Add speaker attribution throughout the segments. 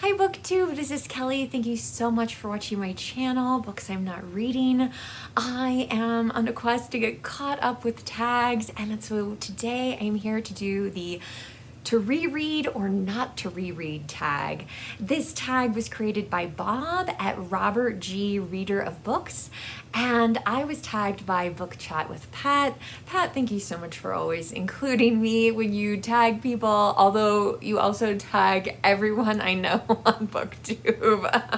Speaker 1: Hi booktube, this is Kelly. Thank you so much for watching my channel, Books I'm Not Reading. I am on a quest to get caught up with tags, and so today I'm here to do the to reread or not to reread tag. This tag was created by Bob at Robert G. Reader of Books, and I was tagged by Book Chat with Pat. Pat, thank you so much for always including me when you tag people, although you also tag everyone I know on BookTube.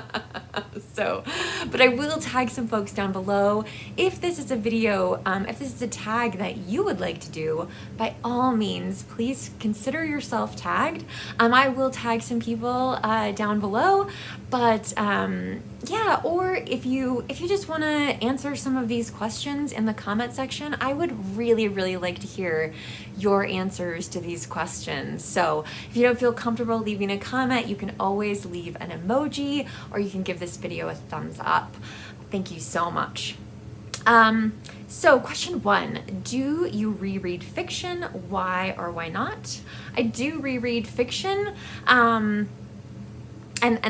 Speaker 1: But I will tag some folks down below. If this is a video, if this is a tag that you would like to do, by all means, please consider yourself tagged. I will tag some people down below, but yeah, or if you just want to answer some of these questions in the comment section, I would really like to hear your answers to these questions. So if you don't feel comfortable leaving a comment, you can always leave an emoji, or you can give this video a thumbs up. Thank you so much. So question 1, do you reread fiction? Why or why not? I do reread fiction. And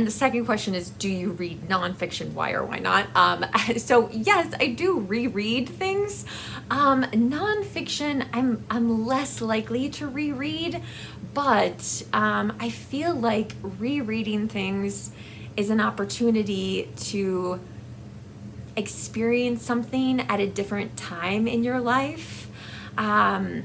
Speaker 1: the second question is, do you read nonfiction? Why or why not? So yes, I do reread things. Nonfiction, I'm less likely to reread, but I feel like rereading things is an opportunity to experience something at a different time in your life. I've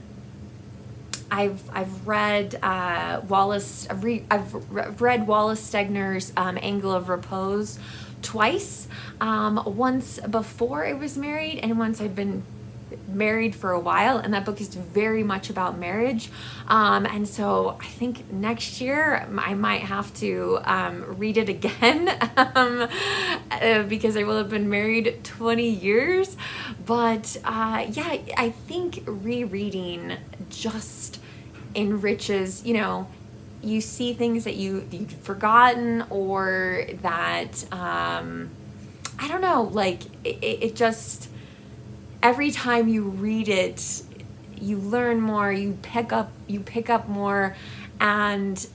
Speaker 1: read I've read Wallace Stegner's Angle of Repose twice. Once before I was married, and once I've been married for a while, and that book is very much about marriage. And so I think next year I might have to read it again because I will have been married 20 years. But yeah, I think rereading just enriches, you see things that you've forgotten, or that I don't know, like it just, every time you read it, you learn more, you pick up more, and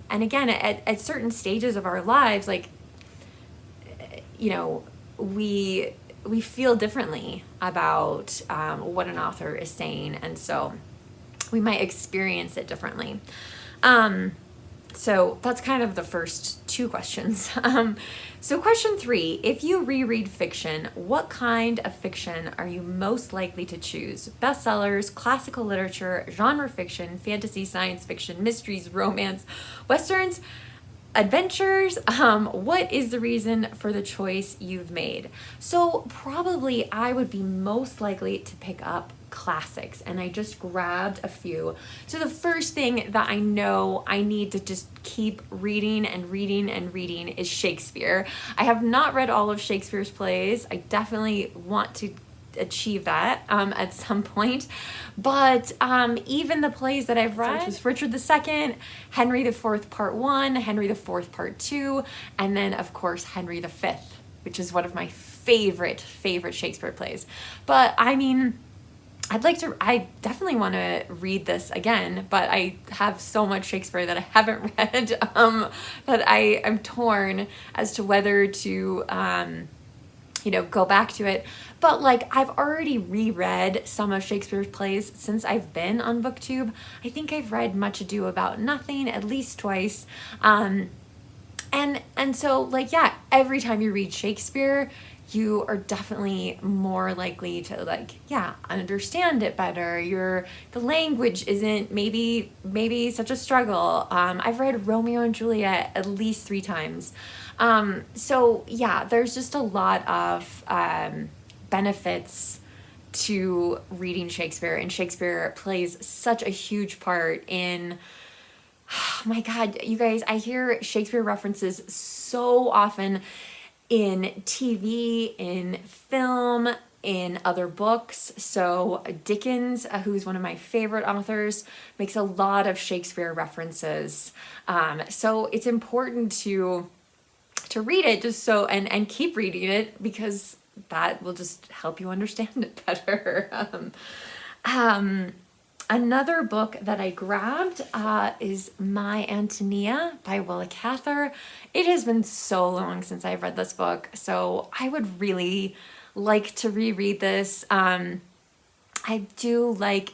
Speaker 1: again, at certain stages of our lives, like, we feel differently about what an author is saying, and so we might experience it differently. So that's kind of the first two questions. So question 3, if you reread fiction, what kind of fiction are you most likely to choose? Bestsellers, classical literature, genre fiction, fantasy, science fiction, mysteries, romance, westerns, adventures? What is the reason for the choice you've made? So probably I would be most likely to pick up classics, and I just grabbed a few. So the first thing that I know I need to just keep reading and reading and reading is Shakespeare. I have not read all of Shakespeare's plays. I definitely want to achieve that at some point, but even the plays that I've read, was Richard II, Henry IV Part 1, Henry IV Part 2, and then of course Henry V, which is one of my favorite Shakespeare plays. But I mean, I definitely want to read this again, but I have so much Shakespeare that I haven't read that I'm torn as to whether to go back to it. But like, I've already reread some of Shakespeare's plays since I've been on BookTube. I think I've read Much Ado About Nothing at least twice. And so, like, yeah, every time you read Shakespeare, you are definitely more likely to, like, yeah, understand it better. The language isn't maybe such a struggle. I've read Romeo and Juliet at least 3 times. So yeah, there's just a lot of benefits to reading Shakespeare, and Shakespeare plays such a huge part in, oh my God, you guys, I hear Shakespeare references so often in TV, in film, in other books. So Dickens, who's one of my favorite authors, makes a lot of Shakespeare references. So it's important to read it, just so, and keep reading it, because that will just help you understand it better. Another book that I grabbed is My Antonia by Willa Cather. It has been so long since I've read this book, so I would really like to reread this. I do like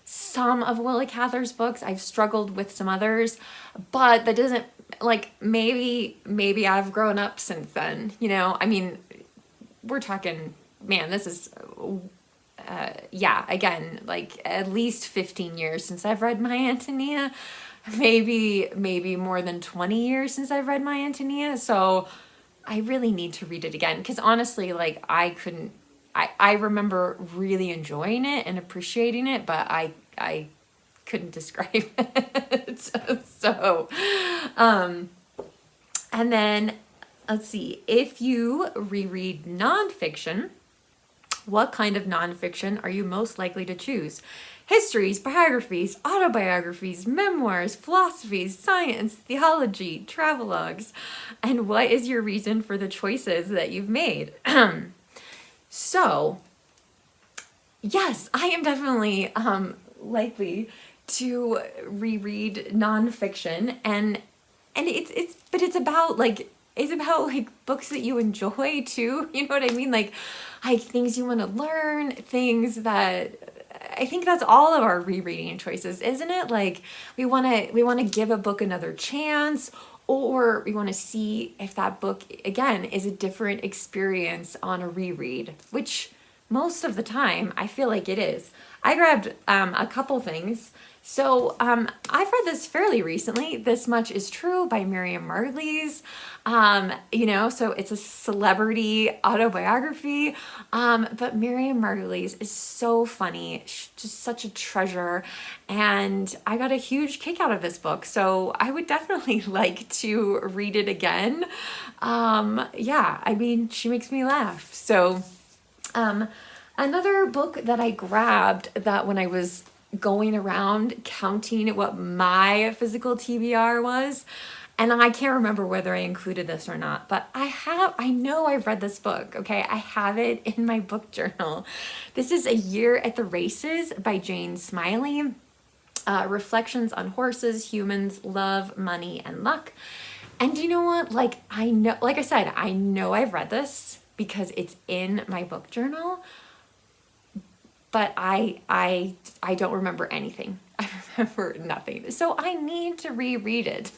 Speaker 1: some of Willa Cather's books. I've struggled with some others, but that doesn't, like, maybe I've grown up since then, you know? I mean, we're talking, man, this is, again, like at least 15 years since I've read My Antonia. Maybe more than 20 years since I've read My Antonia. So I really need to read it again, because honestly, like, I remember really enjoying it and appreciating it, but I couldn't describe it. So, and then let's see, if you reread nonfiction, what kind of nonfiction are you most likely to choose? Histories, biographies, autobiographies, memoirs, philosophies, science, theology, travelogues, and what is your reason for the choices that you've made? So, yes, I am definitely likely to reread nonfiction, and it's about like books that you enjoy too. You know what I mean? Like things you want to learn, things that I think that's all of our rereading choices, isn't it? Like we want to give a book another chance, or we want to see if that book, again, is a different experience on a reread, which most of the time I feel like it is. I grabbed a couple things. So I've read this fairly recently. This Much Is True by Miriam Margolyes. So it's a celebrity autobiography. But Miriam Margolyes is so funny. She's just such a treasure. And I got a huge kick out of this book. So I would definitely like to read it again. She makes me laugh. So another book that I grabbed that when I was going around counting what my physical TBR was, and I can't remember whether I included this or not, but I know I've read this book, okay? I have it in my book journal. This is A Year at the Races by Jane Smiley. Reflections on horses, humans, love, money, and luck. And you know what? Like I said, I know I've read this because it's in my book journal, but I don't remember anything. I remember nothing. So I need to reread it.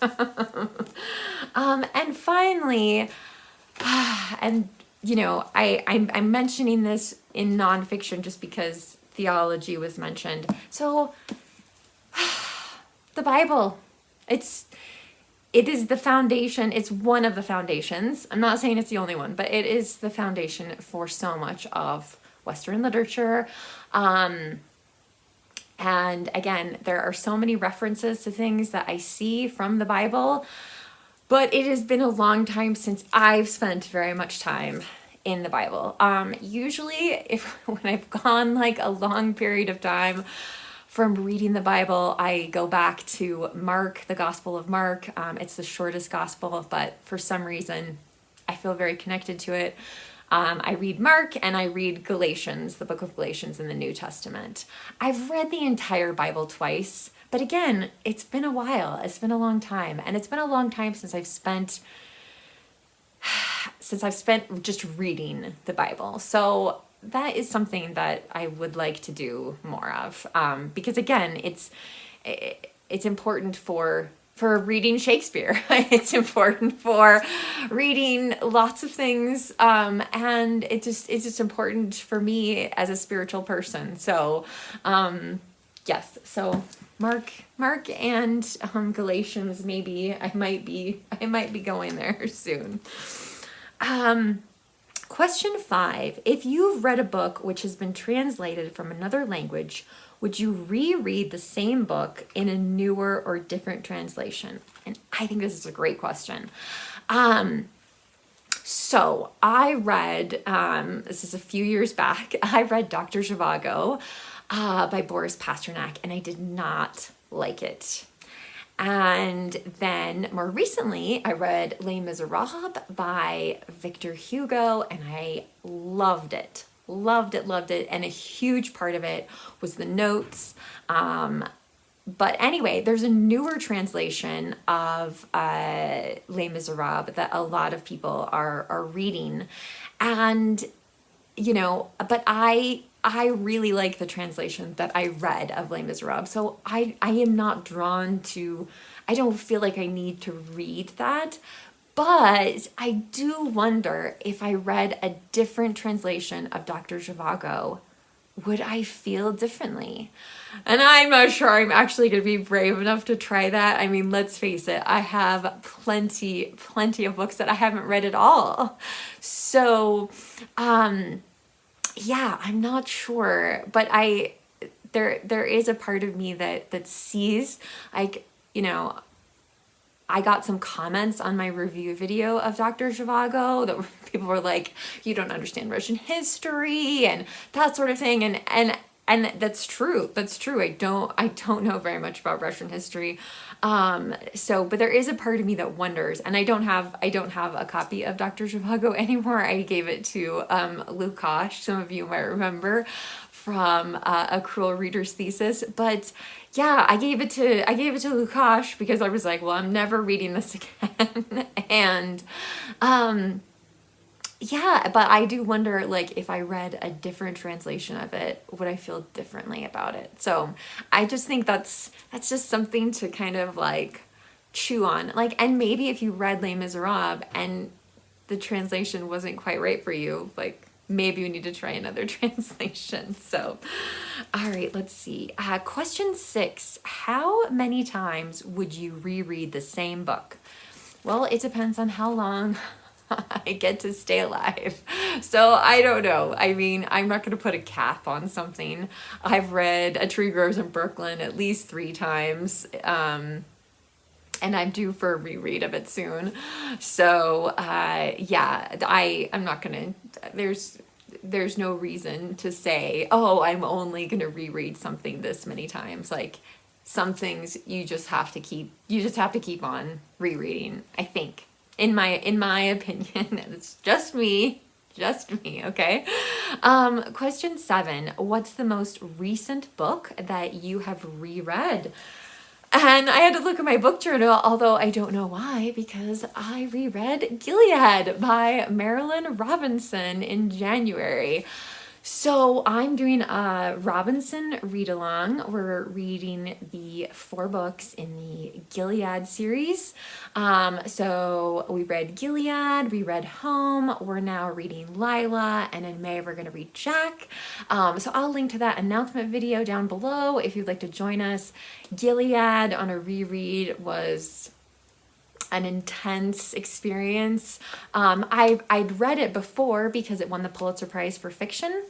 Speaker 1: And finally, I'm mentioning this in nonfiction just because theology was mentioned. So the Bible, it is the foundation. It's one of the foundations. I'm not saying it's the only one, but it is the foundation for so much of Western literature. And again, there are so many references to things that I see from the Bible, but it has been a long time since I've spent very much time in the Bible. Usually when I've gone like a long period of time from reading the Bible, I go back to Mark, the Gospel of Mark. It's the shortest gospel, but for some reason I feel very connected to it. I read Mark and I read Galatians, the book of Galatians in the New Testament. I've read the entire Bible twice, but again, it's been a while. It's been a long time, and it's been a long time since I've spent just reading the Bible. So that is something that I would like to do more of, because again, it's important for reading Shakespeare. It's important for reading lots of things, and it's just important for me as a spiritual person. So yes, so Mark and Galatians, maybe I might be going there soon. Question 5. If you've read a book which has been translated from another language, would you reread the same book in a newer or different translation? And I think this is a great question. So I read, this is a few years back, I read Dr. Zhivago by Boris Pasternak, and I did not like it. And then more recently, I read Les Miserables by Victor Hugo, and I loved it. loved it. And a huge part of it was the notes. But anyway, there's a newer translation of Les Miserables that a lot of people are reading. And, you know, but I really like the translation that I read of Les Miserables. So I am not drawn to, I don't feel like I need to read that. But I do wonder if I read a different translation of Dr. Zhivago, would I feel differently? And I'm not sure I'm actually going to be brave enough to try that. I mean, let's face it, I have plenty of books that I haven't read at all. So, yeah, I'm not sure, but there is a part of me that sees, like, you know, I got some comments on my review video of Dr. Zhivago that people were like, you don't understand Russian history and that sort of thing. And that's true. That's true. I don't know very much about Russian history. But there is a part of me that wonders, and I don't have a copy of Dr. Zhivago anymore. I gave it to Lukash, some of you might remember from A Cruel Reader's Thesis. But yeah, I gave it to Lukash because I was like, well, I'm never reading this again. And yeah, but I do wonder, like, if I read a different translation of it, would I feel differently about it? So I just think that's just something to kind of like chew on. Like, and maybe if you read Les Miserables and the translation wasn't quite right for you, like, maybe you need to try another translation. So, all right, let's see. Question 6, how many times would you reread the same book? Well, it depends on how long I get to stay alive. So I don't know. I mean, I'm not going to put a cap on something. I've read A Tree Grows in Brooklyn at least 3 times. And I'm due for a reread of it soon. So, yeah, I'm not going to, there's no reason to say, oh, I'm only going to reread something this many times. Like, some things you just have to keep on rereading, I think. In my opinion. It's just me, okay? Question 7, what's the most recent book that you have reread? And I had to look at my book journal, although I don't know why, because I reread Gilead by Marilynne Robinson in January. So I'm doing a Robinson read-along. We're reading the 4 books in the Gilead series. So we read Gilead, we read Home, we're now reading Lila, and in May we're going to read Jack. So I'll link to that announcement video down below if you'd like to join us. Gilead on a reread was an intense experience. I'd read it before because it won the Pulitzer Prize for fiction.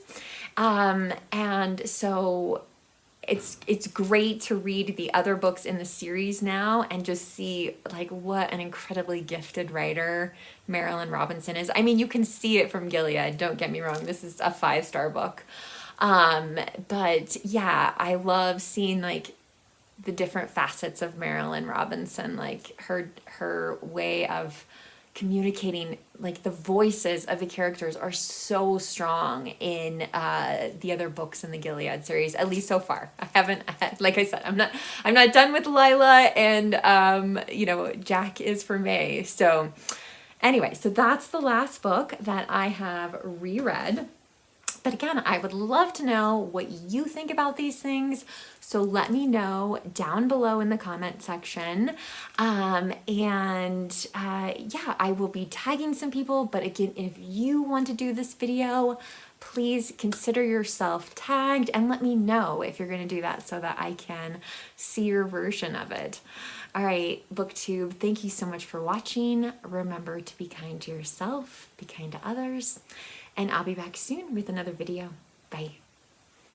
Speaker 1: And so it's great to read the other books in the series now and just see like what an incredibly gifted writer Marilynne Robinson is. I mean, you can see it from Gilead, don't get me wrong. This is a 5-star book. But yeah, I love seeing like the different facets of Marilynne Robinson, like her way of communicating, like the voices of the characters are so strong in the other books in the Gilead series, at least so far. I haven't, like I said, I'm not done with Lila, and you know, Jack is for May. So anyway, so that's the last book that I have reread. But again, I would love to know what you think about these things. So let me know down below in the comment section. Yeah, I will be tagging some people. But again, if you want to do this video, please consider yourself tagged and let me know if you're going to do that so that I can see your version of it. All right, BookTube, thank you so much for watching. Remember to be kind to yourself, be kind to others, and I'll be back soon with another video. Bye.